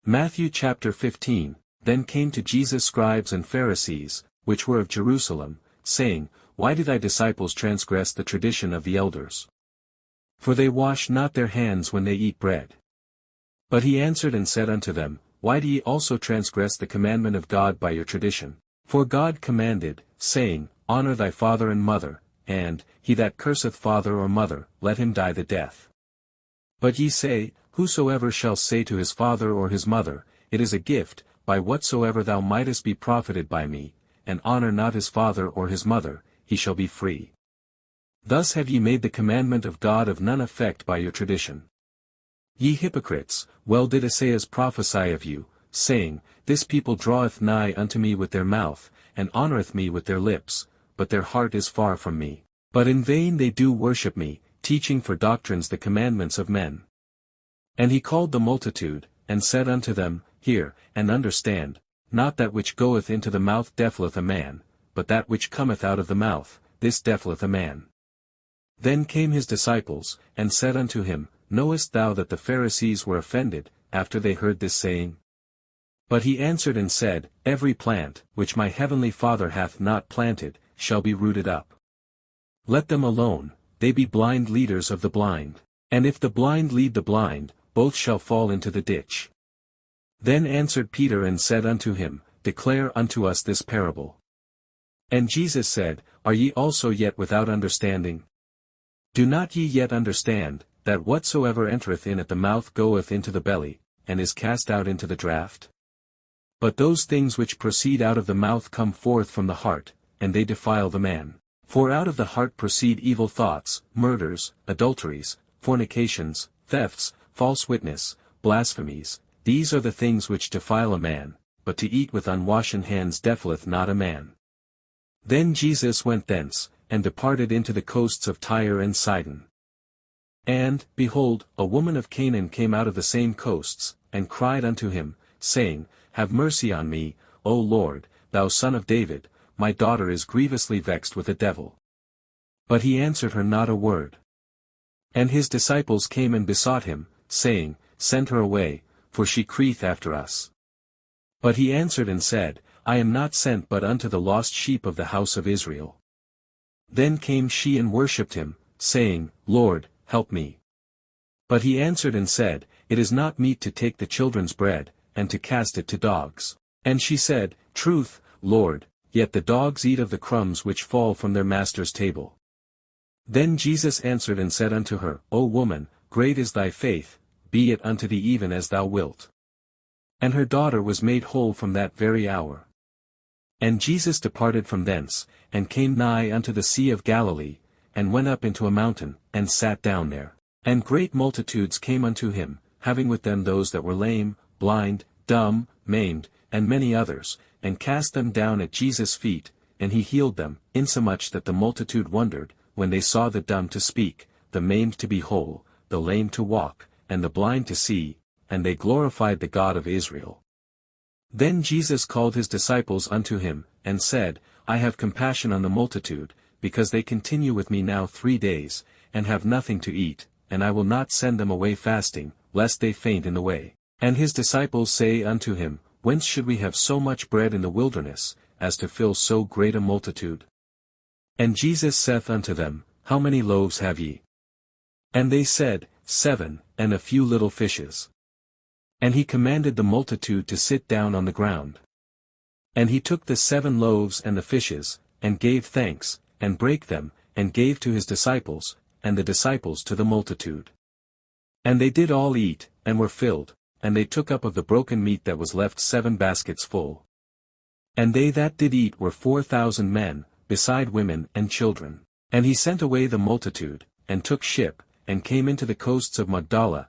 Matthew chapter 15. Then came to Jesus scribes and Pharisees, which were of Jerusalem, saying, Why do thy disciples transgress the tradition of the elders? For they wash not their hands when they eat bread. But he answered and said unto them, Why do ye also transgress the commandment of God by your tradition? For God commanded, saying, Honor thy father and mother, and, he that curseth father or mother, let him die the death. But ye say, Whosoever shall say to his father or his mother, It is a gift, by whatsoever thou mightest be profited by me, and honor not his father or his mother, he shall be free. Thus have ye made the commandment of God of none effect by your tradition. Ye hypocrites, well did Esaias prophesy of you, saying, This people draweth nigh unto me with their mouth, and honoureth me with their lips, but their heart is far from me. But in vain they do worship me, teaching for doctrines the commandments of men. And he called the multitude, and said unto them, Hear, and understand, not that which goeth into the mouth defileth a man, but that which cometh out of the mouth, this defileth a man. Then came his disciples, and said unto him, Knowest thou that the Pharisees were offended, after they heard this saying? But he answered and said, Every plant, which my heavenly Father hath not planted, shall be rooted up. Let them alone, they be blind leaders of the blind. And if the blind lead the blind, both shall fall into the ditch. Then answered Peter and said unto him, Declare unto us this parable. And Jesus said, Are ye also yet without understanding? Do not ye yet understand, that whatsoever entereth in at the mouth goeth into the belly, and is cast out into the draught? But those things which proceed out of the mouth come forth from the heart, and they defile the man. For out of the heart proceed evil thoughts, murders, adulteries, fornications, thefts, false witness, blasphemies. These are the things which defile a man, but to eat with unwashen hands defileth not a man. Then Jesus went thence, and departed into the coasts of Tyre and Sidon. And, behold, a woman of Canaan came out of the same coasts, and cried unto him, saying, Have mercy on me, O Lord, thou Son of David, my daughter is grievously vexed with a devil. But he answered her not a word. And his disciples came and besought him, saying, Send her away, for she crieth after us. But he answered and said, I am not sent but unto the lost sheep of the house of Israel. Then came she and worshipped him, saying, Lord, help me. But he answered and said, It is not meet to take the children's bread, and to cast it to dogs. And she said, Truth, Lord, yet the dogs eat of the crumbs which fall from their master's table. Then Jesus answered and said unto her, O woman, great is thy faith, be it unto thee even as thou wilt. And her daughter was made whole from that very hour. And Jesus departed from thence, and came nigh unto the sea of Galilee, and went up into a mountain, and sat down there. And great multitudes came unto him, having with them those that were lame, blind, dumb, maimed, and many others, and cast them down at Jesus' feet, and he healed them, insomuch that the multitude wondered, when they saw the dumb to speak, the maimed to be whole, the lame to walk, and the blind to see, and they glorified the God of Israel. Then Jesus called his disciples unto him, and said, I have compassion on the multitude, because they continue with me now 3 days, and have nothing to eat, and I will not send them away fasting, lest they faint in the way. And his disciples say unto him, Whence should we have so much bread in the wilderness, as to fill so great a multitude? And Jesus saith unto them, How many loaves have ye? And they said, 7, and a few little fishes. And he commanded the multitude to sit down on the ground. And he took the 7 loaves and the fishes, and gave thanks, and brake them, and gave to his disciples, and the disciples to the multitude. And they did all eat, and were filled, and they took up of the broken meat that was left 7 baskets full. And they that did eat were 4,000 men, beside women and children. And he sent away the multitude, and took ship, and came into the coasts of Magdala,